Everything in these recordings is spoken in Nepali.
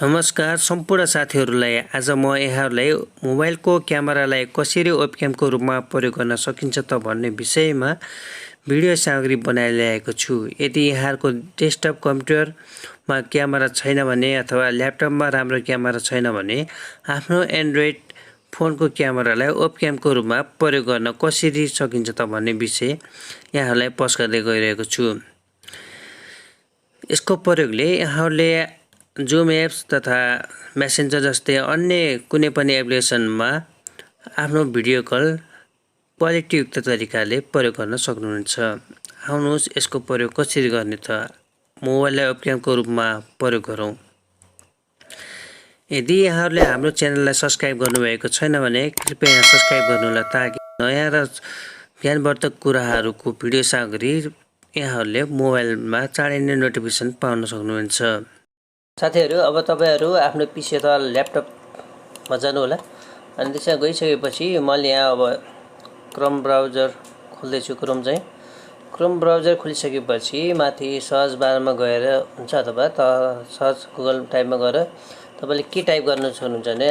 नमस्कार सम्पूर्ण साथीहरूलाई। आज म यहाँहरूलाई मोबाइलको क्यामेरालाई कसरी वेबक्यामको रूपमा प्रयोग गर्न सकिन्छ त भन्ने विषयमा भिडियो सामग्री बनाइरहेको छु। यदि यहाँहरूको डेस्कटप कम्प्युटरमा क्यामेरा छैन भने अथवा ल्यापटपमा राम्रो क्यामेरा छैन भने आफ्नो एन्ड्रोइड फोनको क्यामेरालाई वेबक्यामको रूपमा प्रयोग गर्न कसरी सकिन्छ त भन्ने विषय यहाँहरूलाई पोस्ट गर्दै गइरहेको छु। यसको प्रयोगले यहाँहरूले जुम एप्स तथा मेसेन्जर जस्तै अन्य कुनै पनि एप्लिकेसनमा आफ्नो भिडियो कल क्वालिटीयुक्त तरिकाले प्रयोग गर्न सक्नुहुन्छ। आउनुहोस् यसको प्रयोग कसरी गर्ने त मोबाइललाई वेबक्यामको रूपमा प्रयोग गरौँ। यदि यहाँहरूले हाम्रो च्यानललाई सब्स्क्राइब गर्नुभएको छैन भने कृपया यहाँ सब्स्क्राइब गर्नुहोला ताकि नयाँ र ज्ञानवर्धक कुराहरूको भिडियो सामग्री यहाँहरूले मोबाइलमा चाँडै नै नोटिफिकेसन पाउन सक्नुहुन्छ। साथीहरू, अब तपाईहरु आफ्नो पीसी अथवा ल्यापटपमा जानु होला अनि त्यसमा गइसकेपछि मैले यहाँ अब क्रोम ब्राउजर खोल्दै छु। क्रोम ब्राउजर खोलिसकेपछि माथि सर्च बारमा गएर हुन्छ अथवा त सर्च गुगल टाइपमा गएर तपाईले के टाइप गर्न सक्नुहुन्छ भने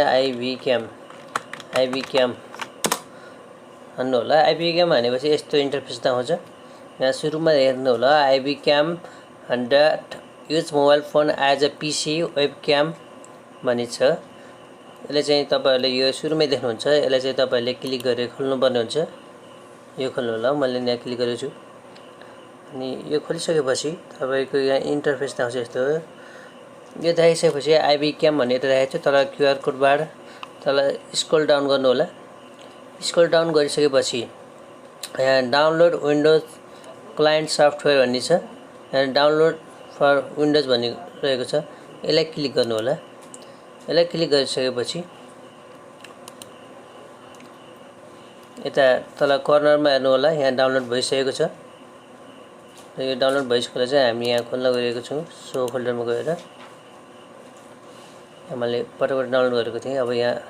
iVCam भन्नु होला। iVCam भनेपछि यस्तो इन्टरफेस आउँछ। यहाँ सुरुमा हेर्नु होला iVCam use mobile phone as a PC webcam भनी छ। यसले चाहिँ तपाईहरुले यो सुरुमै देख्नुहुन्छ। यसले चाहिँ तपाईहरुले क्लिक गरेर खोल्नु पर्ने हुन्छ। यो खोल्नु होला। मैले यहाँ क्लिक गरेको छु अनि यो खोलिसकेपछि तपाईको यहाँ इन्टरफेस आउँछ। यस्तो यो देखाइसकेपछि iVCam भन्ने देखाएको छ। तल क्यूआर कोड बार तल स्क्रोल डाउन गर्नु होला। स्क्रोल डाउन गरिसकेपछि यहाँ डाउनलोड विन्डोज क्लाइन्ट सफ्टवेयर भन्ने छ। यहाँ डाउनलोड फर विन्डोज भन्ने रहेको छ। यसलाई क्लिक गर्नु होला। यसलाई क्लिक गरिसकेपछि यता तल कर्नरमा हेर्नु होला। यहाँ डाउनलोड भइसकेको छ। यो डाउनलोड भइसकेपछि चाहिँ हामी यहाँ खोल्न गइरहेको छौं। सो फोल्डरमा गएर मैले पटक डाउनलोड गरेको थिएँ। अब यहाँ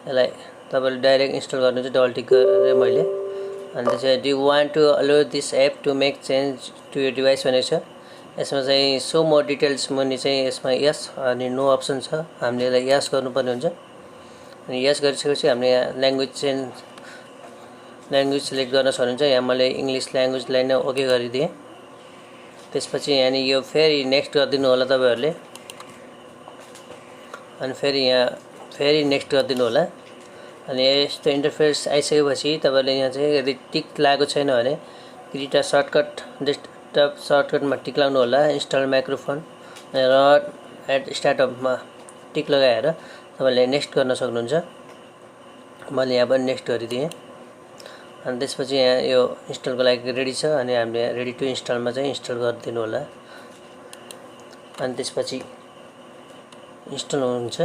यसलाई तपाईले डाइरेक्ट इन्स्टल गर्नु चाहिँ डबल टिक गरेर मैले अनि त्यसै do you want to allow this app to make change to your device भनेको छ। यसमा चाहिँ सो मोर डिटेल्स मुनि चाहिँ यसमा यस अनि नो अप्सन छ। हामीले यसलाई यस गर्नुपर्ने हुन्छ। अनि यस गरिसकेपछि हामीले यहाँ ल्याङ्ग्वेज सिलेक्ट गर्न सक्नुहुन्छ। यहाँ मैले इंग्लिश ल्याङ्ग्वेजलाई नै ओके गरिदिए। त्यसपछि यहाँ नि यो फेरि नेक्स्ट गरिदिनु होला तपाईहरुले। अनि फेरि यहाँ फेरि नेक्स्ट गरिदिनु होला। अनि यस्तो इन्टरफेस आइसकेपछि तपाईले यहाँ चाहिँ यदि टिक लागेको छैन भने क्रिएट अ सर्टकट डेस्कटप सर्टकटमा टिक लगाउनु होला। इन्स्टल माइक्रोफोन र एड स्टार्टअपमा टिक लगाएर तपाईले नेक्स्ट गर्न सक्नुहुन्छ। मैले यहाँ पनि नेक्स्ट गरिदिए। अनि त्यसपछि यहाँ यो इन्स्टलको लागि रेडी छ अनि हामीले रेडी टु इन्स्टलमा चाहिँ इन्स्टल गरिदिनु होला। अनि त्यसपछि इन्स्टल हुन्छ।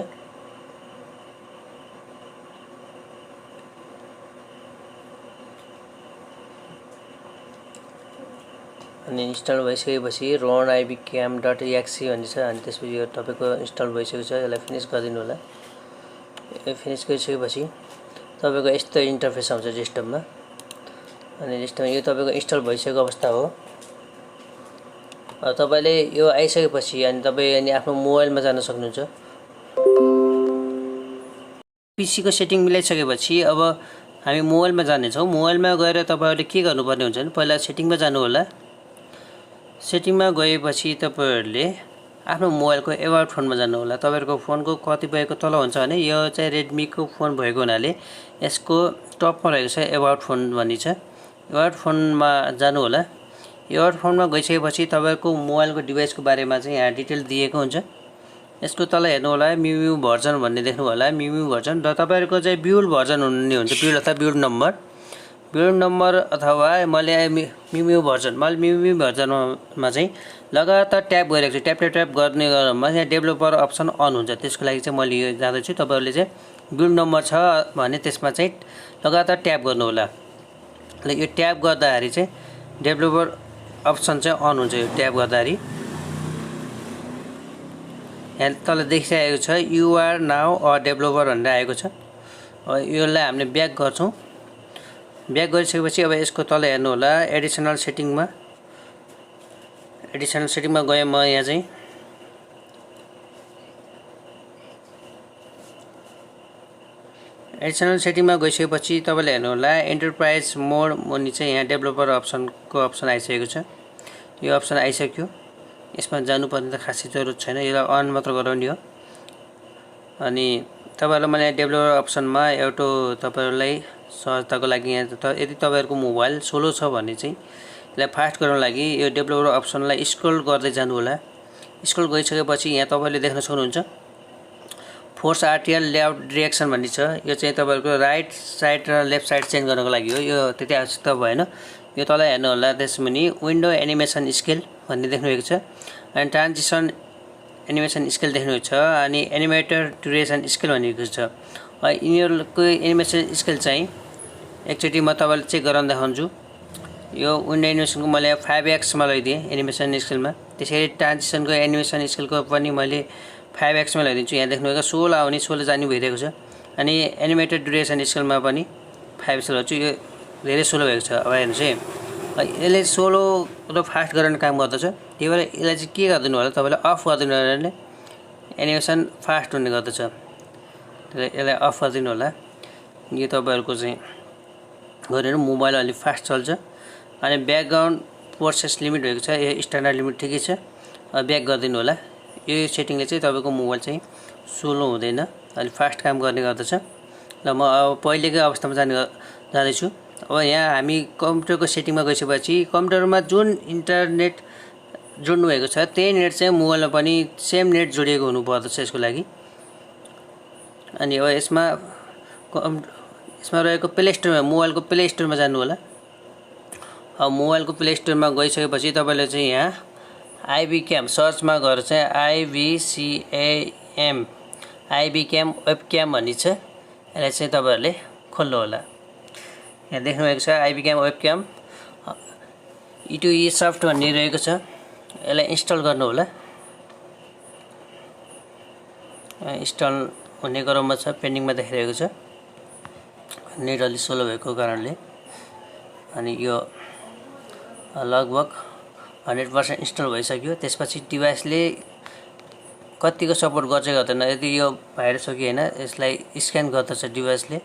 अनि इन्स्टल भइसकेपछि run ivcam.exe भन्ने छ। अनि त्यसपछि यो तपाईको इन्स्टल भइसकेको छ। यसलाई फिनिश गरिदिनु होला। यो फिनिश गरिसकेपछि तपाईको यस्तो इन्टरफेस आउँछ डेस्कटपमा। अनि डेस्कटपमा यो तपाईको इन्स्टल भइसकेको अवस्था हो। अब तपाईले यो आइसकेपछि अनि तपाई अनि आफ्नो मोबाइलमा जान सक्नुहुन्छ। पीसी को सेटिङ मिलाइसकेपछि अब हामी मोबाइलमा जाने छौं। मोबाइलमा गएर तपाईहरुले के गर्नुपर्ने हुन्छ भने पहिला सेटिङमा जानु होला। सेटिङमा गएपछि तपाईहरुले आफ्नो मोबाइलको एबाउट फोनमा जानु होला। तपाईहरुको फोनको कतिपयको तल हुन्छ भने यो चाहिँ रेडमी को फोन भएको हुनाले यसको टपमा रहेको छ एबाउट फोन भन्ने छ। एबाउट फोनमा जानु होला। एबाउट फोनमा गइसकेपछि तपाईहरुको मोबाइलको डिभाइसको बारेमा चाहिँ यहाँ डिटेल दिएको हुन्छ। यसको तल हेर्नु होला म्यु भर्जन भन्ने देख्नु होला। म्यु भर्जन र तपाईहरुको चाहिँ बिल्ड भर्जन हुने हुन्छ। बिल्ड अथवा बिल्ड नम्बर अथवा मैले म्यु भर्जनमा चाहिँ लगातार ट्याप गरिरहेको छु। ट्याप गर्ने क्रममा यहाँ डेभलपर अप्सन अन हुन्छ। त्यसको लागि चाहिँ मैले यो जाँदैछु। तपाईहरुले चाहिँ बिल्ड नम्बर छ भने त्यसमा चाहिँ लगातार ट्याप गर्नु होला। ल यो ट्याप गर्दाखेरि चाहिँ डेभलपर अप्सन चाहिँ अन हुन्छ। यो ट्याप गर्दाखेरि यहाँ तल देखिरहेको छ you are now a developer भनेर आएको छ। यसलाई हामीले ब्याक गर्छौं। ब्याक गरिसकेपछि अब यसको तल हेर्नु होला एडिसनल सेटिङमा गए म यहाँ चाहिँ एडिसनल सेटिङमा गइसकेपछि तपाईले हेर्नु होला एन्टरप्राइज मोड मुनि चाहिँ यहाँ डेभलपर अप्सनको अप्सन आइसकेको छ। यो अप्सन आइसक्यो। यसमा जानुपर्ने त खासै जरुरत छैन, यसलाई अन मात्र गराउने हो। अनि तपाईहरुलाई मैले डेभलपर अप्सनमा एउटा तपाईहरुलाई सहजताको लागि यहाँ यदि तपाईहरुको मोबाइल स्लो छ भने चाहिँ यसलाई फास्ट गराउनको लागि यो डेभलपर अप्सनलाई स्क्रल गर्दै जानु होला। स्क्रल गइसकेपछि यहाँ तपाईले देख्न सक्नुहुन्छ फोर्स आरटीएल लेआउट डाइरेक्सन भन्ने छ। यो चाहिँ तपाईहरुको राइट साइड र लेफ्ट साइड चेन्ज गर्नको लागि हो। यो त्यति आवश्यकता भएन। यो तल हेर्नु होला त्यसमुनि विन्डो एनिमेसन स्केल भन्ने देख्नुभएको छ अनि ट्रान्जिसन एनिमेसन स्केल देख्नुहुन्छ अनि एनिमेटर ड्युरेसन स्केल भनेको छ। यिनीहरुको एनिमेसन स्केल चाहिँ एकचोटी म तपाईलाई चेक गराउन देखाउँछु। यो विन्डो एनिमेसनको मैले 5x मा लैदिए एनिमेसन स्केलमा। त्यसैगरी ट्रान्जिसनको एनिमेसन स्केलको पनि मैले 5x मा लैदिन्छु। यहाँ देख्नुभएको 16 आउने 16 जाने भइरहेको छ। अनि एनिमेटेड ड्युरेसन स्केलमा पनि 5x लैछु। यो धेरै स्लो भएको छ। अब हेर्नुस् है यसले स्लो र फास्ट गराउने काम गर्दछ। त्यही भएर यसलाई चाहिँ के गर्दिनु होला तपाईले अफ गर्दिनु होला एनिमेसन फास्ट हुने गर्दछ। यसलाई अफ गर्दिनु होला। यो तपाईहरुको चाहिँ गरेर मोबाइल अलि फास्ट चल्छ। अनि ब्याकग्राउन्ड प्रोसेस लिमिट भएको छ। यो स्ट्यान्डर्ड लिमिट ठिकै छ। ब्याक गर्दिनु होला। यो सेटिङले चाहिँ तपाईको मोबाइल चाहिँ स्लो हुँदैन, अलि फास्ट काम गर्ने गर्दछ। ल म अब पहिलेकै अवस्थामा जाँदै छु। अब यहाँ हामी कम्प्युटरको सेटिङमा गइसकेपछि कम्प्युटरमा जुन इन्टरनेट जोड्नु भएको छ त्यही नेट चाहिँ मोबाइलमा पनि सेम नेट जोडिएको हुनुपर्दछ यसको लागि। अनि अब यसमा रहेको प्ले स्टोरमा मोबाइलको प्ले स्टोरमा जानु होला। अब मोबाइलको प्ले स्टोरमा गइसकेपछि तपाईले चाहिँ यहाँ iVCam सर्चमा गएर चाहिँ iVCam वेबक्याम भन्ने छ। यसलाई चाहिँ तपाईहरुले खोल्नु होला। यहाँ देख्नुभएको छ iVCam वेबक्याम E2E सफ्ट भन्ने रहेको छ। यसलाई इन्स्टल गर्नु होला। इन्स्टल हुने क्रममा छ, पेन्डिङमा देखिरहेको छ नेट अलि स्लो भएको कारणले। अनि यो लगभग 100% इन्स्टल भइसक्यो। त्यसपछि डिभाइसले कतिको सपोर्ट गर्छ गर्दैन, यदि यो भाइरस हो कि हैन यसलाई स्क्यान गर्दछ डिभाइसले।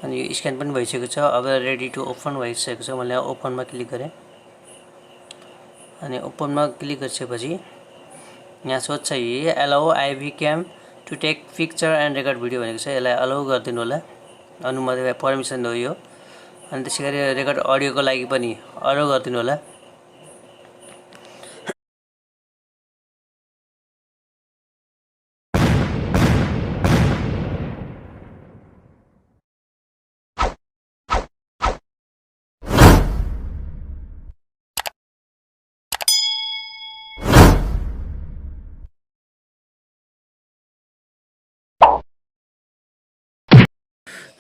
अनि यो स्क्यान पनि भइसकेको छ। अब रेडी टु ओपन भइसकेको छ। मैले ओपनमा क्लिक गरे। अनि ओपनमा क्लिक गरिसकेपछि यहाँ सोध्छ allow iVCam to take picture and record video भनेको छ। यसलाई अलाउ गरिदिनु होला। अनुमति परमिसन हो यो। अनि त्यसैगरी रेकर्ड अडियोको लागि पनि अलाउ गरिदिनु होला।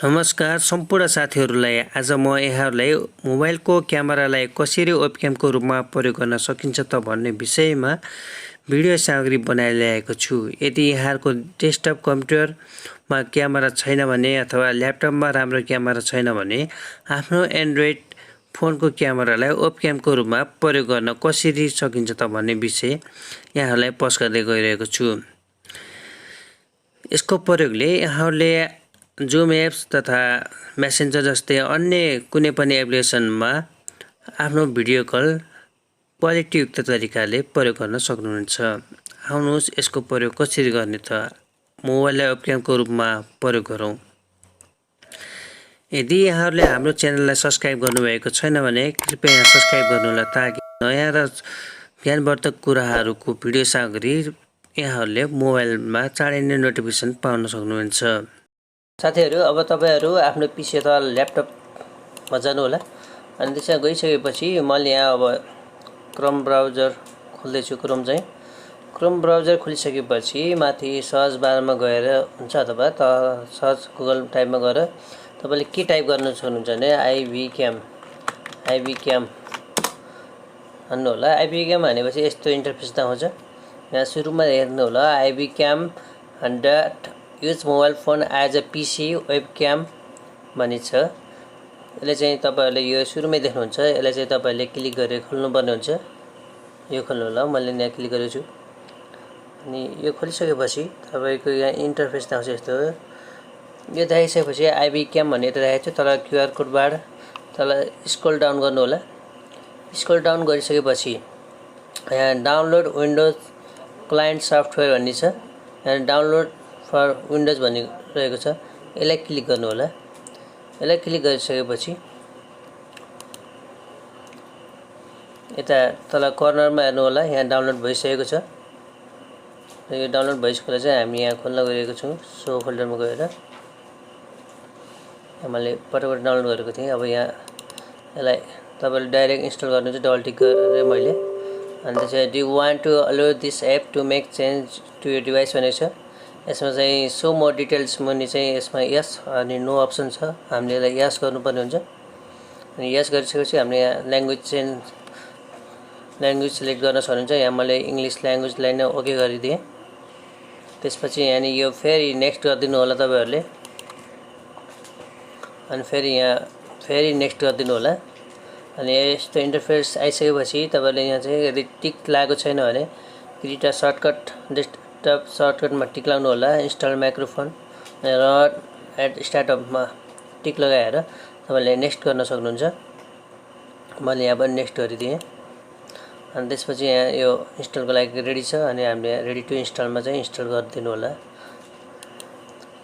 नमस्कार सम्पूर्ण साथीहरुलाई। आज म यहाँहरुलाई मोबाइलको क्यामेरालाई कसरी वेबक्यामको रूपमा प्रयोग गर्न सकिन्छ त भन्ने विषयमा भिडियो सामग्री बनाएर ल्याएको छु। यदि यहाँहरुको डेस्कटप कम्प्युटरमा क्यामेरा छैन भने अथवा ल्यापटपमा राम्रो क्यामेरा छैन भने आफ्नो एन्ड्रोइड फोनको क्यामेरालाई वेबक्यामको रूपमा प्रयोग गर्न कसरी सकिन्छ त भन्ने विषय यहाँहरुलाई पेश गर्दै गइरहेको छु। यसको प्रयोगले यहाँहरुले जुम एप्स तथा मेसेन्जर जस्तै अन्य कुनै पनि एप्लिकेसनमा आफ्नो भिडियो कल क्वालिटीयुक्त तरिकाले प्रयोग गर्न सक्नुहुन्छ। आउनुहोस् यसको प्रयोग कसरी गर्ने त मोबाइललाई वेबक्यामको रूपमा प्रयोग गरौँ। यदि यहाँहरुले हाम्रो च्यानललाई सब्स्क्राइब गर्नुभएको छैन भने कृपया यहाँ सब्स्क्राइब गर्नुहोला ताकि नयाँ र ज्ञानवर्धक कुराहरूको भिडियो सामग्री यहाँहरुले मोबाइलमा चाँडै नै नोटिफिकेसन पाउन सक्नुहुन्छ। साथीहरु अब तपाईहरु आफ्नो पीसी अथवा ल्यापटपमा जानु होला। अनि त्यसमा गइसकेपछि मैले यहाँ अब क्रोम ब्राउजर खोल्दै छु। क्रोम ब्राउजर खोलिसकेपछि माथि सर्च बारमा गएर हुन्छ अथवा त सर्च गुगल टाइपमा गएर तपाईले के टाइप गर्न सक्नुहुन्छ भने iVCam भन्नु होला। iVCam भनेपछि यस्तो इन्टरफेस आउँछ। यहाँ सुरुमा हेर्नु होला iVCam use mobile phone as a PC webcam भन्ने छ। यसले चाहिँ तपाईहरुले यो सुरुमै देख्नुहुन्छ। यसलाई चाहिँ तपाईहरुले क्लिक गरेर खोल्नु पर्ने हुन्छ। यो खोल्नु होला। मैले यहाँ क्लिक गरेको छु। अनि यो खोलिसकेपछि तपाईको यहाँ इन्टरफेस आउँछ यस्तो यो देखाइसकेपछि iVCam भन्ने त देखाएको छ तल क्यूआर कोडबाट तल स्क्रोल डाउन गर्नु होला स्क्रोल डाउन गरिसकेपछि यहाँ डाउनलोड विन्डोज क्लाइन्ट सफ्टवेयर भन्ने छ यहाँ डाउनलोड फर विन्डोज भन्ने रहेको छ यसलाई क्लिक गर्नु होला यसलाई क्लिक गरिसकेपछि यता तल कर्नरमा हेर्नु होला यहाँ डाउनलोड भइसकेको छ यो डाउनलोड भइसकेको चाहिँ हामी यहाँ खोल्न गइरहेको छौं सो फोल्डरमा गएर मैले पटक डाउनलोड गरेको थिएँ अब यहाँ यसलाई तपाईले डाइरेक्ट इन्स्टल गर्नुहुन्छ डबल टिक गरेर मैले अनि त्यसै do you want to allow this app to make change to your device भनेको छ यसमा चाहिँ सो मोर डिटेल्स मुनि चाहिँ यसमा यस अनि नो अप्सन छ हामीले यसलाई यस गर्नुपर्ने हुन्छ अनि यस गरिसकेपछि हामीले यहाँ ल्याङ्ग्वेज सिलेक्ट गर्न सक्नुहुन्छ यहाँ मैले इंग्लिश ल्याङ्ग्वेजलाई नै ओके गरिदिए त्यसपछि यहाँ यो फेरि नेक्स्ट गरिदिनु होला तपाईहरुले अनि फेरि यहाँ फेरि नेक्स्ट गरिदिनु होला अनि यस्तो इन्टरफेस आइसकेपछि तपाईले यहाँ चाहिँ यदि टिक लागेको छैन भने क्रिएट सर्टकट डेस्कटप सर्टकटमा टिक लगाउनु होला इन्स्टल माइक्रोफोन र एट स्टार्टअपमा टिक लगाएर तपाईले नेक्स्ट गर्न सक्नुहुन्छ मैले यहाँ पनि नेक्स्ट गरिदिए अनि त्यसपछि यहाँ यो इन्स्टलको लागि रेडी छ अनि हामीले रेडी टु इन्स्टलमा चाहिँ इन्स्टल गरिदिनु होला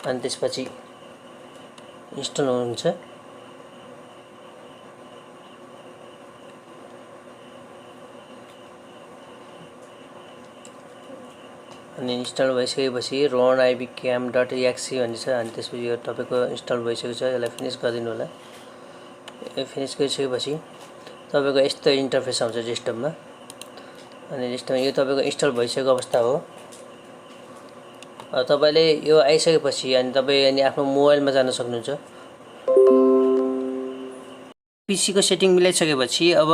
अनि त्यसपछि इन्स्टल हुन्छ अनि इन्स्टल भइसकेपछि run iVCam.exe भन्छ अनि त्यसपछि यो तपाईको इन्स्टल भइसकेको छ यसलाई फिनिश गरिदिनु होला यो फिनिश गरिसकेपछि तपाईको यस्तो इन्टरफेस आउँछ डेस्कटपमा अनि डेस्कटपमा यो तपाईको इन्स्टल भइसकेको अवस्था हो तपाईले यो आइसकेपछि अनि तपाई अनि आफ्नो मोबाइलमा जान सक्नुहुन्छ पीसी को सेटिङ मिलाइसकेपछि अब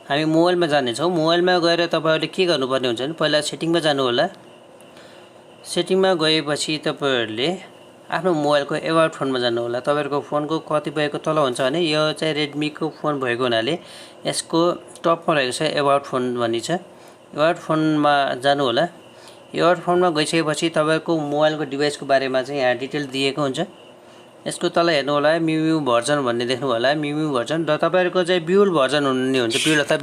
हामी मोबाइलमा जाने छौं मोबाइलमा गएर तपाईहरुले के गर्नुपर्ने हुन्छ भने पहिला सेटिङमा जानु होला सेटिङमा गएपछि तपाईहरुले आफ्नो मोबाइलको एबाउट फोनमा जानु होला तपाईहरुको फोनको कतिपयको तल हुन्छ भने यो चाहिँ रेडमी को फोन भएको हुनाले यसको टपमा रहेको छ एबाउट फोन भन्ने छ एबाउट फोनमा जानु होला एबाउट फोनमा गइसकेपछि तपाईहरुको मोबाइलको डिभाइसको बारेमा चाहिँ यहाँ डिटेल दिएको हुन्छ यसको तल हेर्नु होला म्यु भर्जन भन्ने देख्नु होला म्यु भर्जन र तपाईहरुको चाहिँ बिल्ड भर्जन हुने हुन्छ बिल्ड अथवा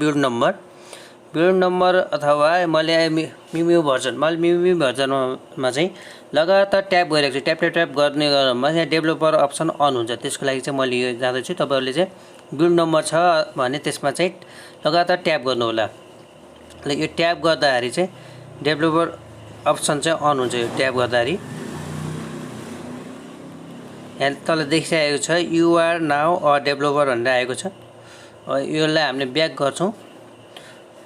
बिल्ड नम्बर अथवा मैले म्यु भर्जनमा चाहिँ लगातार ट्याप गरिरहेको छु ट्याप गर्ने क्रममा यहाँ डेभलपर अप्सन अन हुन्छ त्यसको लागि चाहिँ मैले यो जाँदै छु तपाईहरुले चाहिँ बिल्ड नम्बर छ भने त्यसमा चाहिँ लगातार ट्याप गर्नु होला ल यो ट्याप गर्दाखेरि चाहिँ डेभलपर अप्सन चाहिँ अन हुन्छ यो ट्याप गर्दाखेरि यहाँ तल देखिरहेको छ you are now a developer भनेर आएको छ यसलाई हामीले ब्याक गर्छौं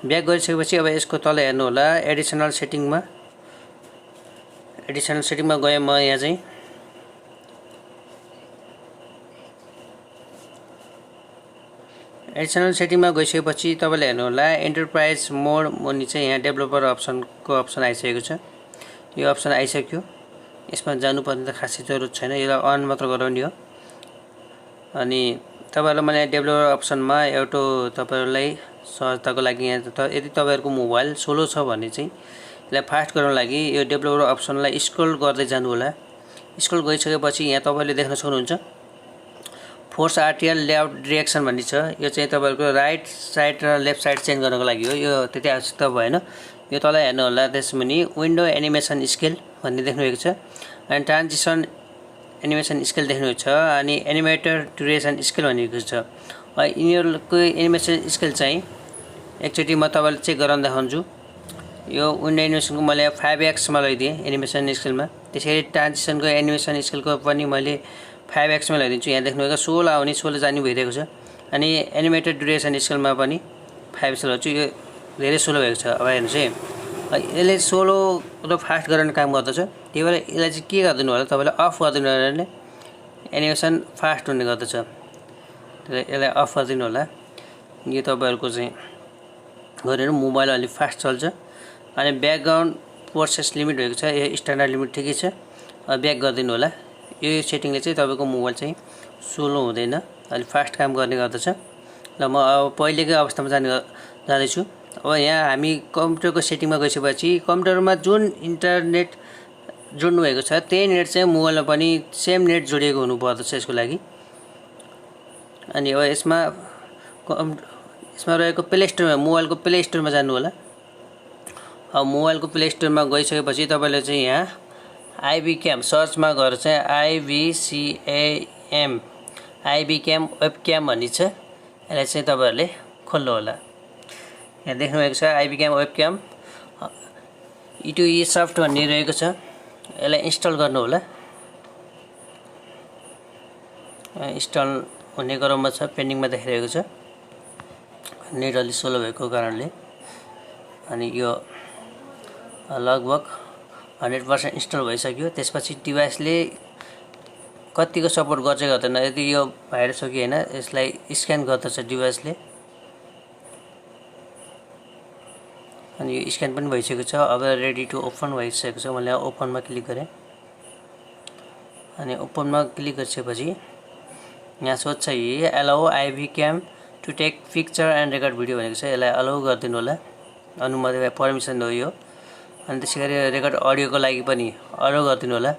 ब्याक गरिसकेपछि अब यसको तल हेर्नु होला एडिसनल सेटिङमा गए म यहाँ चाहिँ एडिसनल सेटिङमा गइसकेपछि तपाईले हेर्नु होला एन्टरप्राइज मोड मुनि चाहिँ यहाँ डेभलपर अप्सनको अप्सन आइसकेको छ यो अप्सन आइसक्यो यसमा जानुपर्ने त खासै जरुरत छैन यसलाई अन मात्र गराउने हो अनि तपाईहरुलाई मैले डेभलपर अप्सनमा एउटा तपाईहरुलाई सहजताको लागि यहाँ यदि तपाईहरुको मोबाइल स्लो छ भने चाहिँ यसलाई फास्ट गराउनको लागि यो डेभलपर अप्सनलाई स्क्रोल गर्दै जानु होला स्क्रोल गरिसकेपछि यहाँ तपाईले देख्न सक्नुहुन्छ फोर्स आरटीएल लेआउट डाइरेक्सन भन्ने छ यो चाहिँ तपाईहरुको राइट साइड र लेफ्ट साइड चेन्ज गर्नको लागि हो यो त्यति आवश्यकता भएन यो तल हेर्नु होला त्यसमुनि विन्डो एनिमेसन स्केल भन्ने देख्नुभएको छ अनि ट्रान्जिसन एनिमेसन स्केल देख्नुभएको छ अनि एनिमेटर ड्युरेसन स्केल भनेको छ यिनीहरुको एनिमेसन स्केल चाहिँ एकचोटी म तपाईलाई चेक गराउन देखाउँछु यो विन्डो एनिमेसनको मैले 5x मा लैदिए एनिमेसन स्केलमा त्यसैगरी ट्रान्जिसनको एनिमेसन स्केलको पनि मैले 5x मा लैदिन्छु यहाँ देख्नुभएको 16 आउने 16 जाने भइरहेको छ अनि एनिमेटेड ड्युरेसन स्केलमा पनि 5x लैछु यो धेरै स्लो भएको छ अब हेर्नुस् है यसले स्लो र फास्ट गराउने काम गर्दछ त्यही भएर यसलाई चाहिँ के गर्दिनु होला तपाईले अफ गर्दिनु होला एनिमेसन फास्ट हुने गर्दछ यसलाई अफ गरिदिनु होला यो तपाईहरुको चाहिँ गरेर मोबाइल अलि फास्ट चल्छ अनि ब्याकग्राउन्ड प्रोसेस लिमिट भएको छ यो स्ट्यान्डर्ड लिमिट ठिकै छ ब्याक गरिदिनु होला यो सेटिङले चाहिँ तपाईको मोबाइल चाहिँ स्लो हुँदैन अलि फास्ट काम गर्ने गर्दछ ल म अब पहिलेकै अवस्थामा जाँदै छु अब यहाँ हामी कम्प्युटरको सेटिङमा गइसकेपछि कम्प्युटरमा जुन इन्टरनेट जोड्नु भएको छ त्यही नेट चाहिँ मोबाइलमा पनि सेम नेट जोडिएको हुनुपर्दछ यसको लागि। अनि अब यसमा रहेको प्ले स्टोरमा मोबाइलको प्ले स्टोरमा जानु होला। अब मोबाइलको प्ले स्टोरमा गइसकेपछि तपाईले चाहिँ यहाँ iVCam सर्चमा गएर चाहिँ iVCam वेबक्याम भन्ने छ, यसलाई चाहिँ तपाईहरुले खोल्नु होला। यहाँ देख्नु भएको छ iVCam वेबक्याम E2E सफ्ट भन्ने रहेको छ, यसलाई इन्स्टल गर्नु होला। इन्स्टल हुने क्रममा छ, पेन्डिङमा देखाइरहेको छ नेट अलि स्लो भएको कारणले। अनि यो लगभग 100% इन्स्टल भइसक्यो। त्यसपछि डिभाइसले कतिको सपोर्ट गर्छ गर्दैन, यदि यो भाइरस हो कि हैन यसलाई स्क्यान गर्दछ डिभाइसले। अनि यो स्क्यान पनि भइसकेको छ। अब रेडी टु ओपन भइसकेको छ। मैले ओपनमा क्लिक गरे अनि ओपनमा क्लिक गरिसकेपछि यहाँ सोध्छ यी allow iVCam to take picture and record video भनेको छ, यसलाई अलाउ गरिदिनु होला। अनुमति वा परमिसन हो यो। अनि त्यसैगरी रेकर्ड अडियोको लागि पनि अलाउ गरिदिनु होला।